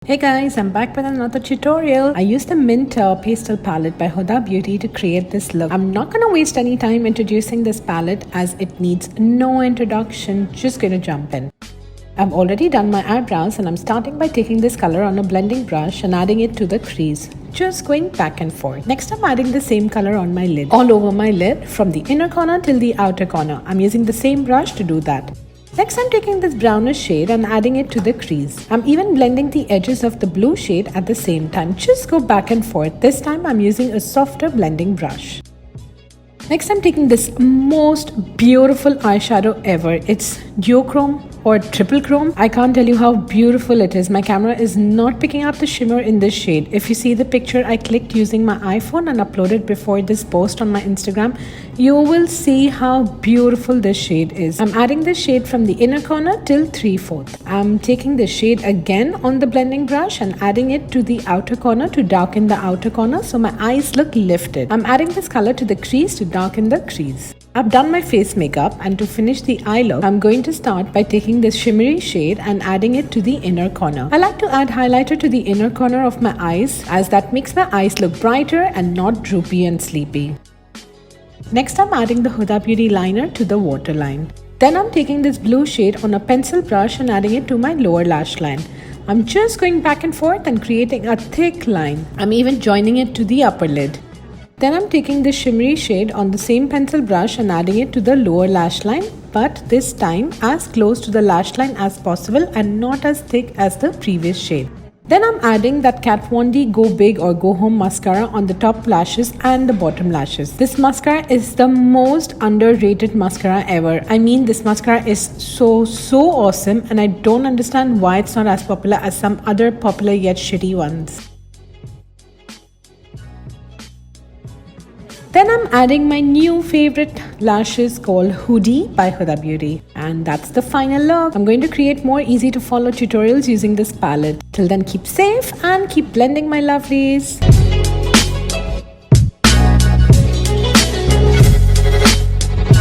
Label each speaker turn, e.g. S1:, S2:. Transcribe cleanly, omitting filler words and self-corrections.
S1: Hey guys, I'm back with another tutorial. I used the Mint Pastel palette by Huda Beauty to create this look. I'm not gonna waste any time introducing this palette as it needs no introduction. Just gonna jump in. I've already done my eyebrows and I'm starting by taking this color on a blending brush and adding it to the crease. Just going back and forth. Next I'm adding the same color on my lid. All over my lid from the inner corner till the outer corner. I'm using the same brush to do that. Next I'm taking this brownish shade and adding it to the crease. I'm even blending the edges of the blue shade at the same time. Just go back and forth. This time I'm using a softer blending brush. Next I'm taking this most beautiful eyeshadow ever. It's duochrome or triple chrome. I can't tell you how beautiful it is. My camera is not picking up the shimmer in this shade. If you see the picture I clicked using my iPhone and uploaded before this post on my Instagram, you will see how beautiful this shade is. I'm adding this shade from the inner corner till 3/4. I'm taking the shade again on the blending brush and adding it to the outer corner to darken the outer corner so my eyes look lifted. I'm adding this color to the crease to darken the crease. I've done my face makeup, and to finish the eye look, I'm going to start by taking this shimmery shade and adding it to the inner corner. I like to add highlighter to the inner corner of my eyes as that makes my eyes look brighter and not droopy and sleepy. Next I'm adding the Huda Beauty liner to the waterline. Then I'm taking this blue shade on a pencil brush and adding it to my lower lash line. I'm just going back and forth and creating a thick line. I'm even joining it to the upper lid. Then I'm taking this shimmery shade on the same pencil brush and adding it to the lower lash line, but this time as close to the lash line as possible and not as thick as the previous shade. Then I'm adding that Kat Von D Go Big or Go Home mascara on the top lashes and the bottom lashes. This mascara is the most underrated mascara ever. I mean, this mascara is so awesome and I don't understand why it's not as popular as some other popular yet shitty ones. Then I'm adding my new favorite lashes called Hoodie by Huda Beauty. And that's the final look. I'm going to create more easy to follow tutorials using this palette. Till then, keep safe and keep blending, my lovelies.